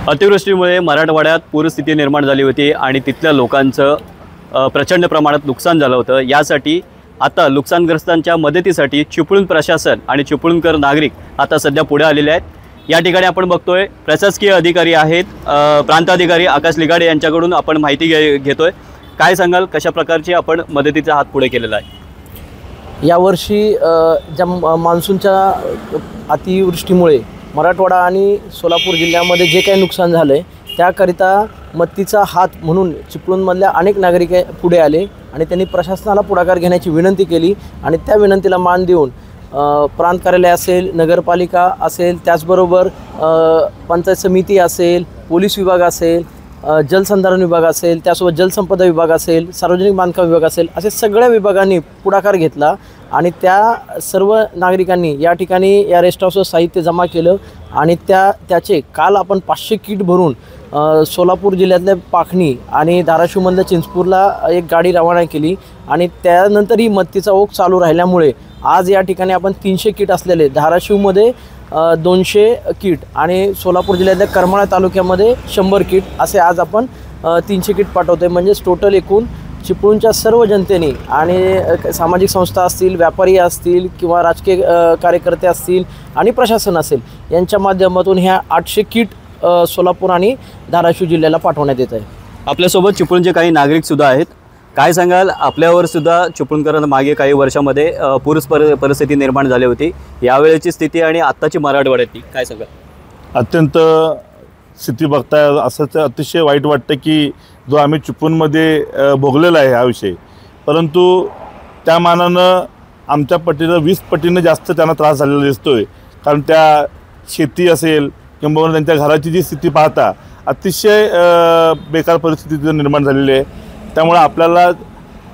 अतिवृष्टीमुळे मराठवाड्यात पूरस्थिती निर्माण झाली होती आणि तिथल्या लोकांचं प्रचंड प्रमाणात नुकसान झालं होतं। यासाठी आता नुकसानग्रस्तांच्या मदतीसाठी चिपळूण प्रशासन आणि चिपळूणकर नागरिक आता सध्या पुढे आलेले आहेत। या ठिकाणी आपण बघतोय प्रशासकीय अधिकारी आहेत, प्रांताधिकारी आकाश लिगाडे यांच्याकडून आपण माहिती घेतोय। काय सांगाल, कशा प्रकारची आपण मदतीचा हात पुढे केलेला आहे? यावर्षी ज्या मान्सूनच्या अतिवृष्टीमुळे मराठवाडा आणि सोलापूर जिल्ह्यामध्ये जे काही नुकसान झालं आहे त्याकरिता मदतीचा हात म्हणून चिपळूणमधल्या अनेक नागरिक पुढे आले आणि त्यांनी प्रशासनाला पुढाकार घेण्याची विनंती केली आणि त्या विनंतीला मान देऊन प्रांत कार्यालय असेल, नगरपालिका असेल, त्याचबरोबर पंचायत समिती असेल, पोलीस विभाग असेल, जलसंधारण विभाग असेल, त्यासोबत जलसंपदा विभाग असेल, सार्वजनिक बांधकाम विभाग असेल, असे सगळ्या विभागांनी पुढाकार घेतला आणि त्या सर्व नागरिकांनी या ठिकाणी या रेस्ट हाऊसचं साहित्य जमा केलं आणि त्याचे काल आपण 500 किट भरून सोलापूर जिल्ह्यातल्या पाखणी आणि धाराशिवमधल्या चिंचपूरला एक गाडी रवाना केली आणि त्यानंतरही मदतीचा ओघ चालू राहिल्यामुळे आज या ठिकाणी आपण 300 किट असलेले धाराशिवमध्ये 200 किट आणि सोलापूर जिल्ह्यातल्या करमाळा तालुक्यामध्ये 100 किट असे आज आपण 300 किट पाठवतोय। म्हणजे टोटल एकूण चिपळूणच्या सर्व जनतेने आणि सामाजिक संस्था असतील, व्यापारी असतील किंवा राजकीय कार्यकर्ते असतील आणि प्रशासन असेल यांच्या माध्यमातून ह्या 800 किट सोलापूर आणि धाराशिव जिल्ह्याला पाठवण्यात येत आहे। आपल्यासोबत चिपळूणचे काही नागरिक सुद्धा आहेत। काय सांगाल, आपल्यावर सुद्धा चिपळूणकरांना मागे काही वर्षामध्ये पूर परिस्थिती निर्माण झाली होती, यावेळेची स्थिती आणि आत्ताची मराठवाड्यातली काय सांगाल? अत्यंत स्थिती बघता असं अतिशय वाईट वाटतं की जो आम्ही चिपळूणमध्ये भोगलेला आहे हा विषय, परंतु त्या मानानं आमच्या पटीनं 20 पटीनं जास्त त्यांना त्रास झालेला दिसतोय। कारण त्या शेती असेल किंवा त्यांच्या घराची जी स्थिती पाहता अतिशय बेकार परिस्थिती निर्माण झालेली आहे। त्यामुळे आपल्याला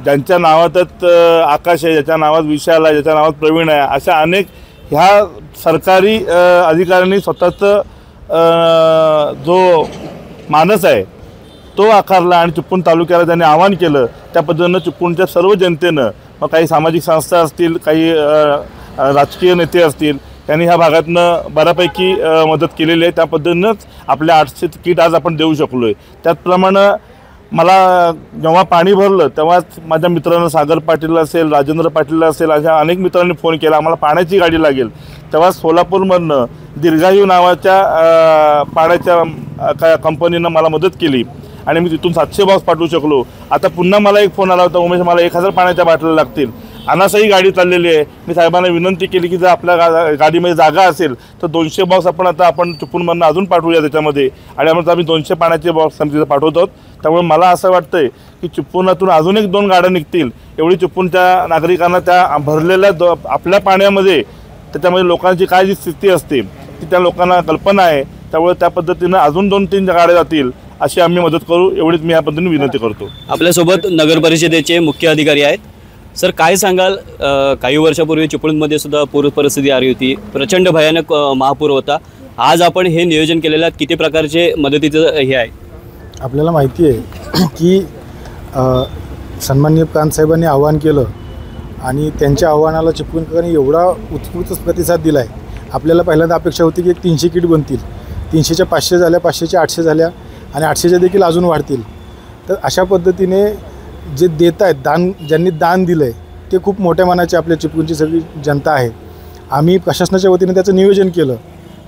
ज्यांच्या नावातच आकाश आहे, ज्याच्या नावात विशाल आहे, ज्याच्या नावात प्रवीण आहे, अशा अनेक ह्या सरकारी अधिकाऱ्यांनी स्वतःचं जो मानस आहे तो आकारला आणि चिपळूण तालुक्याला त्यांनी आवाहन केलं। त्या पद्धतीनं चिपळूणच्या सर्व जनतेनं, मग काही सामाजिक संस्था असतील, काही राजकीय नेते असतील, त्यांनी ह्या भागातनं बऱ्यापैकी मदत केलेली आहे। त्या पद्धतीनंच आपल्या 800 किट आज आपण देऊ शकलो आहे। त्याचप्रमाणे मला जेव्हा पाणी भरलं तेव्हाच माझ्या मित्रांना सागर पाटील असेल, राजेंद्र पाटील असेल, अशा अनेक मित्रांनी फोन केला, आम्हाला पाण्याची गाडी लागेल। तेव्हा सोलापूरमधनं दीर्घायू नावाच्या पाण्याच्या कंपनीनं मला मदत केली आणि मी तिथून 700 बॉक्स पाठवू शकलो। आता पुन्हा मला एक फोन आला होता, उमेश मला 1000 पाण्याच्या बाटल्या लागतील। अनासही गाडी चाललेली आहे। मी साहेबांना विनंती केली की जर आपल्या गाडीमध्ये जागा असेल तर 200 बॉक्स आपण चिपळूणमधनं अजून पाठवूया त्याच्यामध्ये, आणि आम्ही 200 पाण्याचे बॉक्स आम्ही तिथे पाठवतो। त्यामुळे मला असं वाटतंय की चिपळूणातून अजून 1-2 गाड्या निघतील, एवढी चिपळूणच्या नागरिकांना त्या भरलेल्या आपल्या पाण्यामध्ये त्याच्यामध्ये लोकांची काय जी स्थिती असते ती त्या लोकांना कल्पना आहे। त्यामुळे त्या पद्धतीनं अजून 2-3 गाड्या जातील अशी आम्ही मदत करू, एवढीच मी या पद्धतीने विनंती करतो। आपल्यासोबत नगर परिषदेचे मुख्य अधिकारी आहेत। सर, काय सांगाल, काही वर्षापूर्वी चिपळूणमध्ये सुद्धा पूर परिस्थिती आली होती, प्रचंड भयानक महापूर होता। आज आपण हे नियोजन केलेलं, किती प्रकारचे मदतीचं हे आहे? आपल्याला माहिती आहे की सन्माननीय प्रांतसाहेबांनी आवाहन केलं आणि त्यांच्या आव्हानाला चिपळूणकरांनी एवढा उत्स्फूर्त प्रतिसाद दिला आहे। आपल्याला पहिल्यांदा अपेक्षा होती की 300 किट बनतील, 300च्या 500 झाल्या, 500च्या 800 झाल्या आणि 800च्या देखील अजून वाढतील। तर अशा पद्धतीने जे देत आहेत, ज्यांनी दान दिलं आहे ते खूप मोठ्या मनाची आपल्या चिपळूणची सगळी जनता आहे। आम्ही प्रशासनाच्या वतीने त्याचं नियोजन केलं,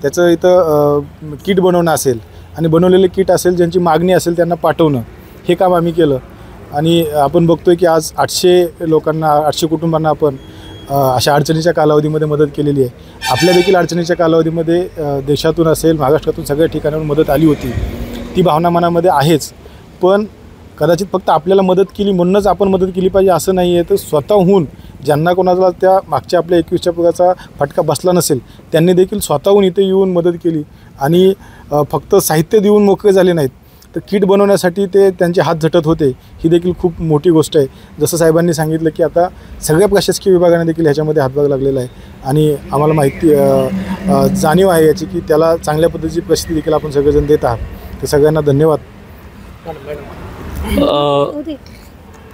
त्याचं इथं किट बनवणं असेल आणि बनवलेले किट असेल, ज्यांची मागणी असेल त्यांना पाठवणं, हे काम आम्ही केलं। आणि आपण बघतोय की आज 800 लोकांना, 800 कुटुंबांना आपण अशा अडचणीच्या कालावधीमध्ये मदत केलेली आहे। आपल्या देखील अडचणीच्या कालावधीमध्ये देशातून असेल, महाराष्ट्रातून सगळ्या ठिकाणाहून मदत आली होती, ती भावना मनामध्ये आहेच। पण कदाचित फक्त आपल्याला मदत केली म्हणूनच आपण मदत केली पाहिजे असं नाही आहे। तर स्वतःहून ज्यांना कोणाला त्या मागच्या आपल्या 21च्या पुराचा फटका बसला नसेल त्यांनी देखील स्वतःहून इथे येऊन मदत केली आणि फक्त साहित्य देऊन मोकळे झाले नाहीत, तर किट बनवण्यासाठी ते त्यांचे हात झटत होते। ही देखील खूप मोठी गोष्ट आहे। जसं साहेबांनी सांगितलं की आता सगळ्या प्रशासकीय विभागाने देखील ह्याच्यामध्ये हातभाग लागलेला आहे आणि आम्हाला माहिती जाणीव आहे याची की त्याला चांगल्या पद्धतीची प्रसिद्धी देखील आपण सगळेजण देत आहात। ते सगळ्यांना धन्यवाद।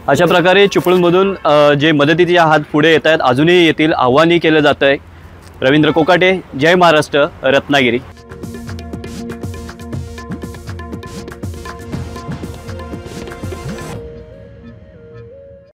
अशा प्रकारे चिपळूणमधून जे मदतीचे हात पुढे येत आहेत, अजूनही येतील, आव्हानही केलं जात आहे। रवींद्र कोकाटे, जय महाराष्ट्र, रत्नागिरी।